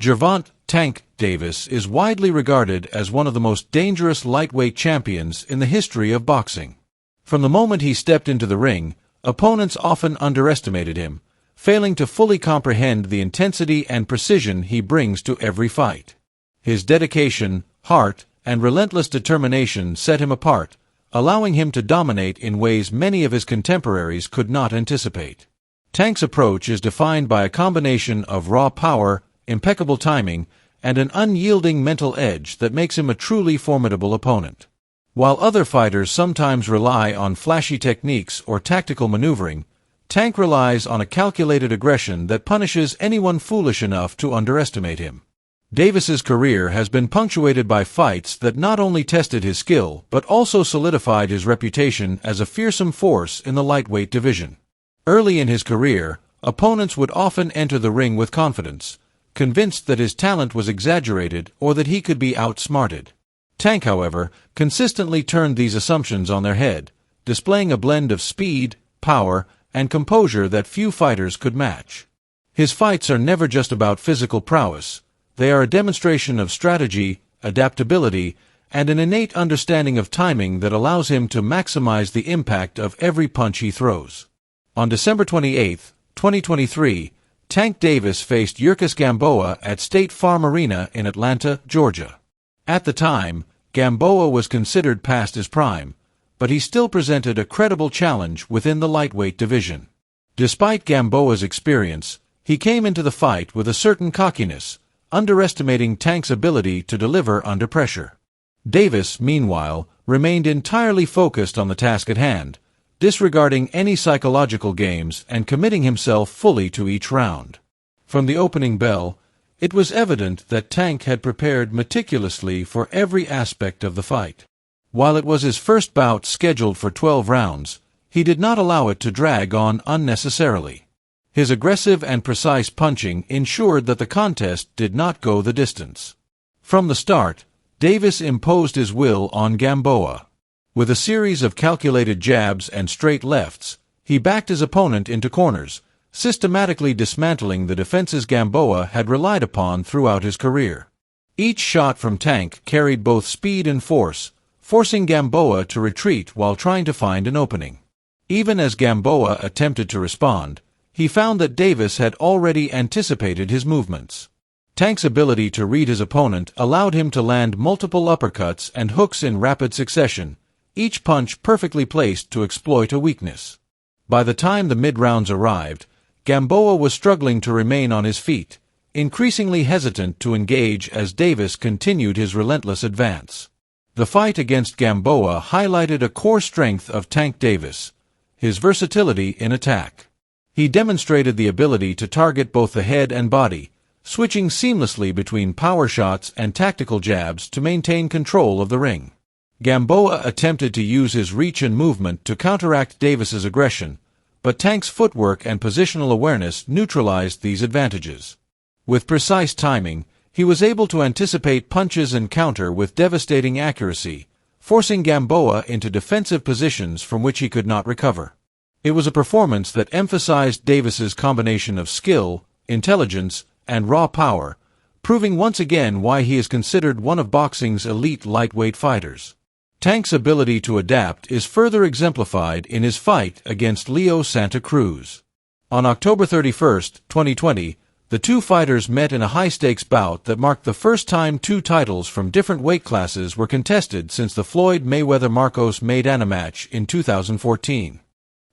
Gervonta "Tank" Davis is widely regarded as one of the most dangerous lightweight champions in the history of boxing. From the moment he stepped into the ring, opponents often underestimated him, failing to fully comprehend the intensity and precision he brings to every fight. His dedication, heart, and relentless determination set him apart, allowing him to dominate in ways many of his contemporaries could not anticipate. Tank's approach is defined by a combination of raw power, impeccable timing, and an unyielding mental edge that makes him a truly formidable opponent. While other fighters sometimes rely on flashy techniques or tactical maneuvering, Tank relies on a calculated aggression that punishes anyone foolish enough to underestimate him. Davis's career has been punctuated by fights that not only tested his skill but also solidified his reputation as a fearsome force in the lightweight division. Early in his career, opponents would often enter the ring with confidence, convinced that his talent was exaggerated or that he could be outsmarted. Tank, however, consistently turned these assumptions on their head, displaying a blend of speed, power, and composure that few fighters could match. His fights are never just about physical prowess. They are a demonstration of strategy, adaptability, and an innate understanding of timing that allows him to maximize the impact of every punch he throws. On December 28, 2023, Tank Davis faced Yurkis Gamboa at State Farm Arena in Atlanta, Georgia. At the time, Gamboa was considered past his prime, but he still presented a credible challenge within the lightweight division. Despite Gamboa's experience, he came into the fight with a certain cockiness, underestimating Tank's ability to deliver under pressure. Davis, meanwhile, remained entirely focused on the task at hand, disregarding any psychological games and committing himself fully to each round. From the opening bell, it was evident that Tank had prepared meticulously for every aspect of the fight. While it was his first bout scheduled for 12 rounds, he did not allow it to drag on unnecessarily. His aggressive and precise punching ensured that the contest did not go the distance. From the start, Davis imposed his will on Gamboa. With a series of calculated jabs and straight lefts, he backed his opponent into corners, systematically dismantling the defenses Gamboa had relied upon throughout his career. Each shot from Tank carried both speed and force, forcing Gamboa to retreat while trying to find an opening. Even as Gamboa attempted to respond, he found that Davis had already anticipated his movements. Tank's ability to read his opponent allowed him to land multiple uppercuts and hooks in rapid succession, each punch perfectly placed to exploit a weakness. By the time the mid-rounds arrived, Gamboa was struggling to remain on his feet, increasingly hesitant to engage as Davis continued his relentless advance. The fight against Gamboa highlighted a core strength of Tank Davis: his versatility in attack. He demonstrated the ability to target both the head and body, switching seamlessly between power shots and tactical jabs to maintain control of the ring. Gamboa attempted to use his reach and movement to counteract Davis's aggression, but Tank's footwork and positional awareness neutralized these advantages. With precise timing, he was able to anticipate punches and counter with devastating accuracy, forcing Gamboa into defensive positions from which he could not recover. It was a performance that emphasized Davis's combination of skill, intelligence, and raw power, proving once again why he is considered one of boxing's elite lightweight fighters. Tank's ability to adapt is further exemplified in his fight against Leo Santa Cruz. On October 31, 2020, the two fighters met in a high-stakes bout that marked the first time two titles from different weight classes were contested since the Floyd Mayweather-Marcos Maidana match in 2014.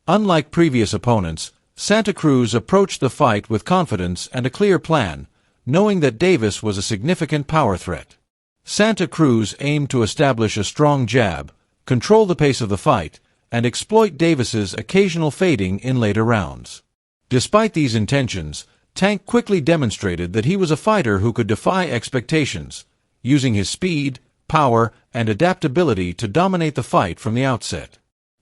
Unlike previous opponents, Santa Cruz approached the fight with confidence and a clear plan, knowing that Davis was a significant power threat. Santa Cruz aimed to establish a strong jab, control the pace of the fight, and exploit Davis's occasional fading in later rounds. Despite these intentions, Tank quickly demonstrated that he was a fighter who could defy expectations, using his speed, power, and adaptability to dominate the fight from the outset.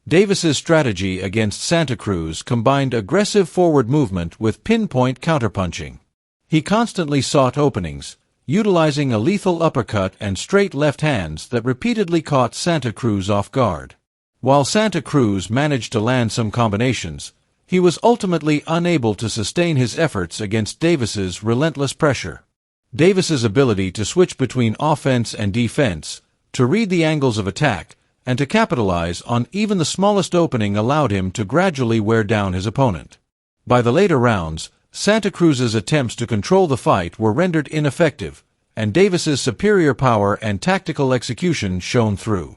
Davis's strategy against Santa Cruz combined aggressive forward movement with pinpoint counterpunching. He constantly sought openings, utilizing a lethal uppercut and straight left hands that repeatedly caught Santa Cruz off guard. While Santa Cruz managed to land some combinations, he was ultimately unable to sustain his efforts against Davis's relentless pressure. Davis's ability to switch between offense and defense, to read the angles of attack, and to capitalize on even the smallest opening allowed him to gradually wear down his opponent. By the later rounds, Santa Cruz's attempts to control the fight were rendered ineffective, and Davis's superior power and tactical execution shone through.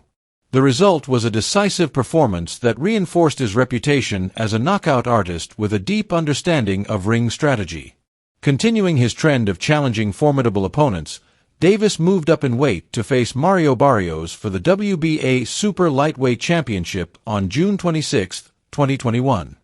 The result was a decisive performance that reinforced his reputation as a knockout artist with a deep understanding of ring strategy. Continuing his trend of challenging formidable opponents, Davis moved up in weight to face Mario Barrios for the WBA Super Lightweight Championship on June 26, 2021.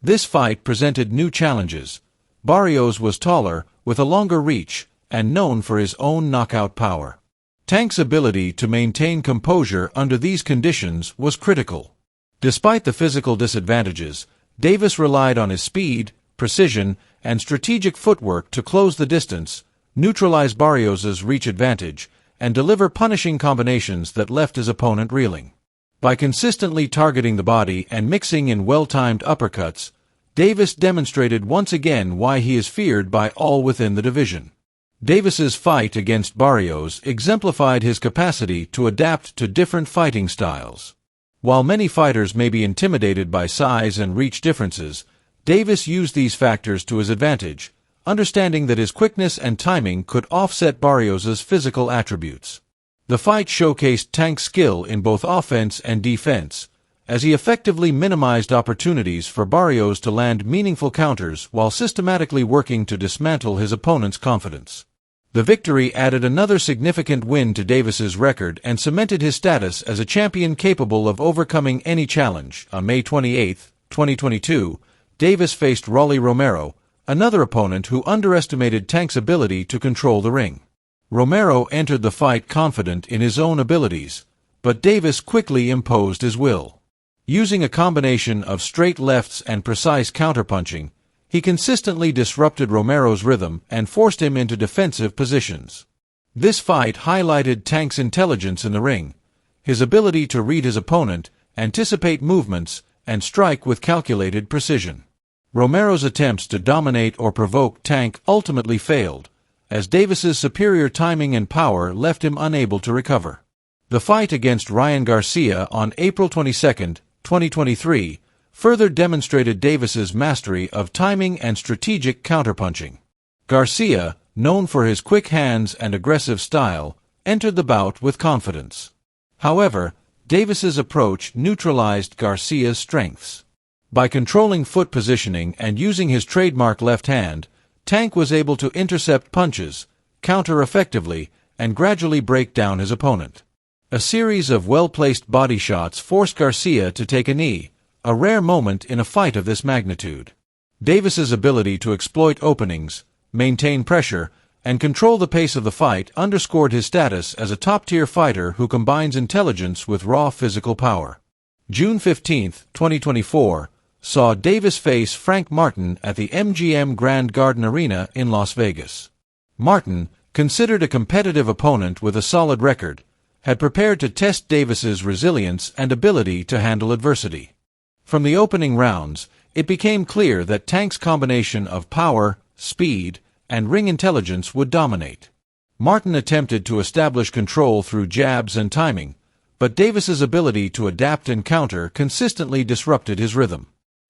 This fight presented new challenges. Barrios was taller, with a longer reach, and known for his own knockout power. Tank's ability to maintain composure under these conditions was critical. Despite the physical disadvantages, Davis relied on his speed, precision, and strategic footwork to close the distance, neutralize Barrios's reach advantage, and deliver punishing combinations that left his opponent reeling. By consistently targeting the body and mixing in well-timed uppercuts, Davis demonstrated once again why he is feared by all within the division. Davis's fight against Barrios exemplified his capacity to adapt to different fighting styles. While many fighters may be intimidated by size and reach differences, Davis used these factors to his advantage, understanding that his quickness and timing could offset Barrios's physical attributes. The fight showcased Tank's skill in both offense and defense, as he effectively minimized opportunities for Barrios to land meaningful counters while systematically working to dismantle his opponent's confidence. The victory added another significant win to Davis's record and cemented his status as a champion capable of overcoming any challenge. On May 28, 2022, Davis faced Rolly Romero, another opponent who underestimated Tank's ability to control the ring. Romero entered the fight confident in his own abilities, but Davis quickly imposed his will. Using a combination of straight lefts and precise counterpunching, he consistently disrupted Romero's rhythm and forced him into defensive positions. This fight highlighted Tank's intelligence in the ring, his ability to read his opponent, anticipate movements, and strike with calculated precision. Romero's attempts to dominate or provoke Tank ultimately failed, as Davis's superior timing and power left him unable to recover. The fight against Ryan Garcia on April 22, 2023, further demonstrated Davis's mastery of timing and strategic counterpunching. Garcia, known for his quick hands and aggressive style, entered the bout with confidence. However, Davis's approach neutralized Garcia's strengths. By controlling foot positioning and using his trademark left hand, Tank was able to intercept punches, counter effectively, and gradually break down his opponent. A series of well-placed body shots forced Garcia to take a knee, a rare moment in a fight of this magnitude. Davis's ability to exploit openings, maintain pressure, and control the pace of the fight underscored his status as a top-tier fighter who combines intelligence with raw physical power. June 15, 2024, saw Davis face Frank Martin at the MGM Grand Garden Arena in Las Vegas. Martin, considered a competitive opponent with a solid record, had prepared to test Davis's resilience and ability to handle adversity. From the opening rounds, it became clear that Tank's combination of power, speed, and ring intelligence would dominate. Martin attempted to establish control through jabs and timing, but Davis's ability to adapt and counter consistently disrupted his rhythm.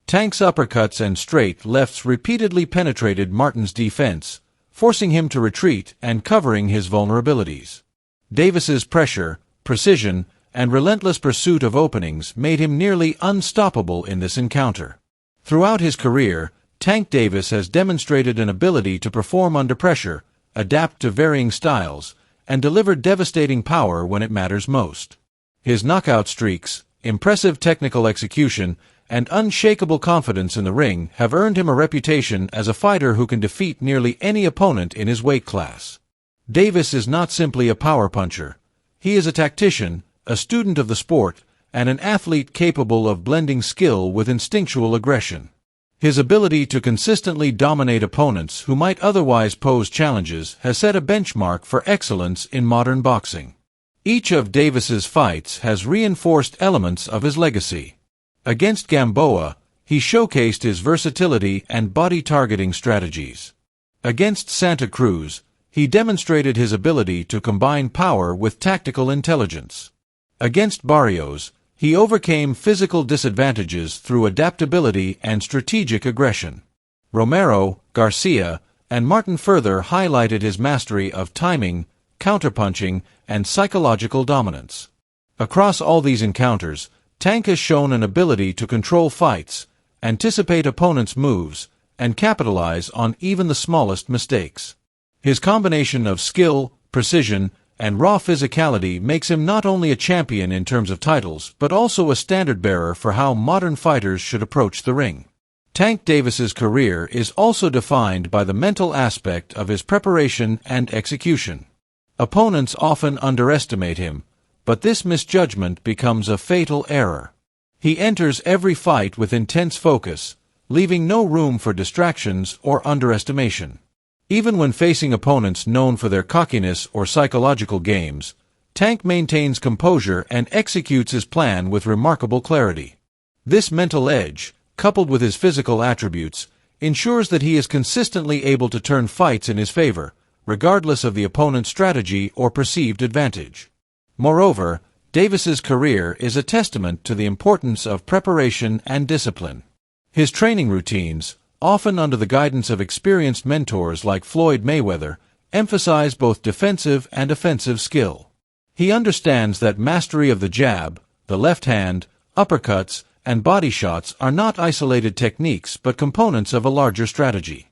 Tank's uppercuts and straight lefts repeatedly penetrated Martin's defense, forcing him to retreat and covering his vulnerabilities. Davis's pressure, precision, and relentless pursuit of openings made him nearly unstoppable in this encounter. Throughout his career, Tank Davis has demonstrated an ability to perform under pressure, adapt to varying styles, and deliver devastating power when it matters most. His knockout streaks, impressive technical execution, and unshakable confidence in the ring have earned him a reputation as a fighter who can defeat nearly any opponent in his weight class. Davis is not simply a power puncher. He is a tactician, a student of the sport, and an athlete capable of blending skill with instinctual aggression. His ability to consistently dominate opponents who might otherwise pose challenges has set a benchmark for excellence in modern boxing. Each of Davis's fights has reinforced elements of his legacy. Against Gamboa, he showcased his versatility and body-targeting strategies. Against Santa Cruz, he demonstrated his ability to combine power with tactical intelligence. Against Barrios, he overcame physical disadvantages through adaptability and strategic aggression. Romero, Garcia, and Martin further highlighted his mastery of timing, counterpunching, and psychological dominance. Across all these encounters, Tank has shown an ability to control fights, anticipate opponents' moves, and capitalize on even the smallest mistakes. His combination of skill, precision, and raw physicality makes him not only a champion in terms of titles, but also a standard-bearer for how modern fighters should approach the ring. Tank Davis's career is also defined by the mental aspect of his preparation and execution. Opponents often underestimate him, but this misjudgment becomes a fatal error. He enters every fight with intense focus, leaving no room for distractions or underestimation. Even when facing opponents known for their cockiness or psychological games, Tank maintains composure and executes his plan with remarkable clarity. This mental edge, coupled with his physical attributes, ensures that he is consistently able to turn fights in his favor, regardless of the opponent's strategy or perceived advantage. Moreover, Davis's career is a testament to the importance of preparation and discipline. His training routines, often under the guidance of experienced mentors like Floyd Mayweather, emphasize both defensive and offensive skill. He understands that mastery of the jab, the left hand, uppercuts, and body shots are not isolated techniques but components of a larger strategy.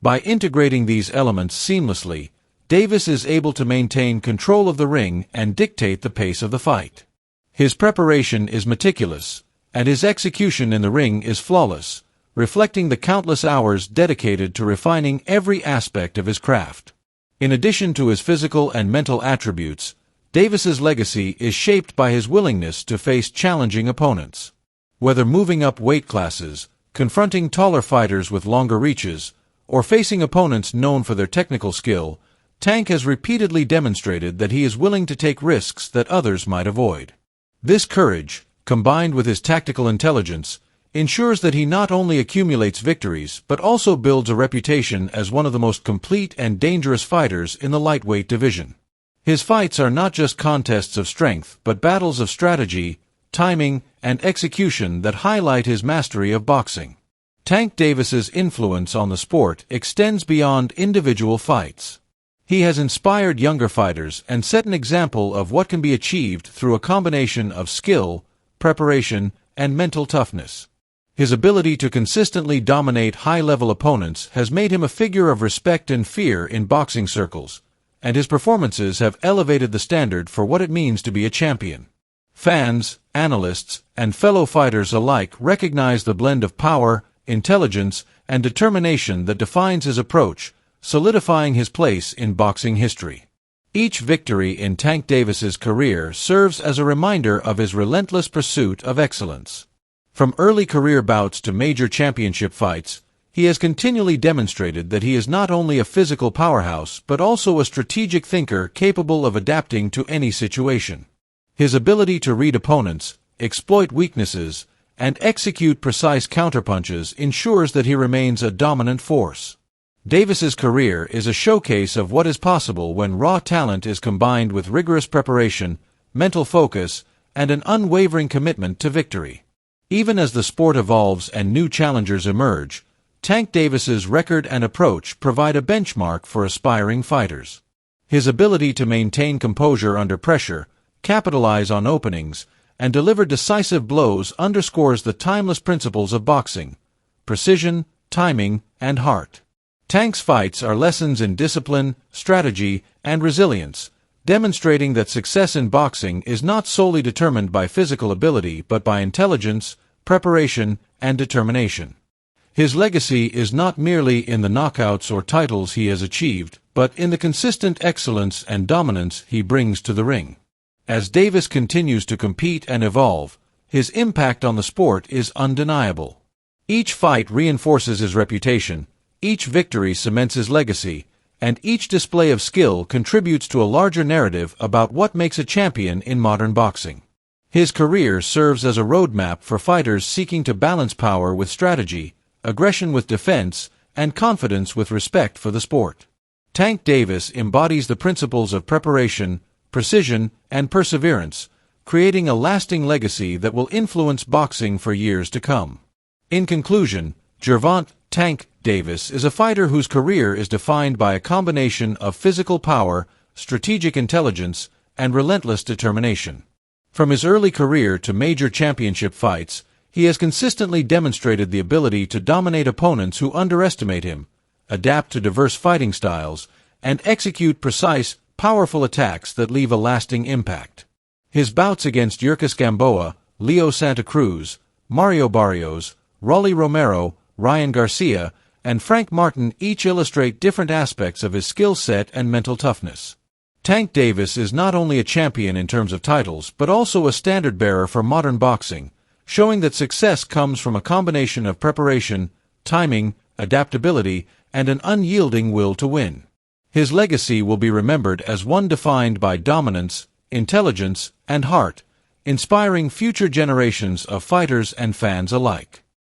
By integrating these elements seamlessly, Davis is able to maintain control of the ring and dictate the pace of the fight. His preparation is meticulous, and his execution in the ring is flawless, reflecting the countless hours dedicated to refining every aspect of his craft. In addition to his physical and mental attributes, Davis's legacy is shaped by his willingness to face challenging opponents. Whether moving up weight classes, confronting taller fighters with longer reaches, or facing opponents known for their technical skill, Tank has repeatedly demonstrated that he is willing to take risks that others might avoid. This courage, combined with his tactical intelligence, ensures that he not only accumulates victories but also builds a reputation as one of the most complete and dangerous fighters in the lightweight division. His fights are not just contests of strength but battles of strategy, timing, and execution that highlight his mastery of boxing. Tank Davis's influence on the sport extends beyond individual fights. He has inspired younger fighters and set an example of what can be achieved through a combination of skill, preparation, and mental toughness. His ability to consistently dominate high-level opponents has made him a figure of respect and fear in boxing circles, and his performances have elevated the standard for what it means to be a champion. Fans, analysts, and fellow fighters alike recognize the blend of power, intelligence, and determination that defines his approach, solidifying his place in boxing history. Each victory in Tank Davis's career serves as a reminder of his relentless pursuit of excellence. From early career bouts to major championship fights, he has continually demonstrated that he is not only a physical powerhouse but also a strategic thinker capable of adapting to any situation. His ability to read opponents, exploit weaknesses, and execute precise counterpunches ensures that he remains a dominant force. Davis's career is a showcase of what is possible when raw talent is combined with rigorous preparation, mental focus, and an unwavering commitment to victory. Even as the sport evolves and new challengers emerge, Tank Davis's record and approach provide a benchmark for aspiring fighters. His ability to maintain composure under pressure, capitalize on openings, and deliver decisive blows underscores the timeless principles of boxing: precision, timing, and heart. Tank's fights are lessons in discipline, strategy, and resilience, demonstrating that success in boxing is not solely determined by physical ability but by intelligence, preparation, and determination. His legacy is not merely in the knockouts or titles he has achieved, but in the consistent excellence and dominance he brings to the ring. As Davis continues to compete and evolve, his impact on the sport is undeniable. Each fight reinforces his reputation, each victory cements his legacy, and each display of skill contributes to a larger narrative about what makes a champion in modern boxing. His career serves as a roadmap for fighters seeking to balance power with strategy, aggression with defense, and confidence with respect for the sport. Tank Davis embodies the principles of preparation, precision, and perseverance, creating a lasting legacy that will influence boxing for years to come. In conclusion, Gervonta "Tank" Davis is a fighter whose career is defined by a combination of physical power, strategic intelligence, and relentless determination. From his early career to major championship fights, he has consistently demonstrated the ability to dominate opponents who underestimate him, adapt to diverse fighting styles, and execute precise, powerful attacks that leave a lasting impact. His bouts against Yurkis Gamboa, Leo Santa Cruz, Mario Barrios, Rolly Romero, Ryan Garcia, and Frank Martin each illustrate different aspects of his skill set and mental toughness. Tank Davis is not only a champion in terms of titles, but also a standard-bearer for modern boxing, showing that success comes from a combination of preparation, timing, adaptability, and an unyielding will to win. His legacy will be remembered as one defined by dominance, intelligence, and heart, inspiring future generations of fighters and fans alike.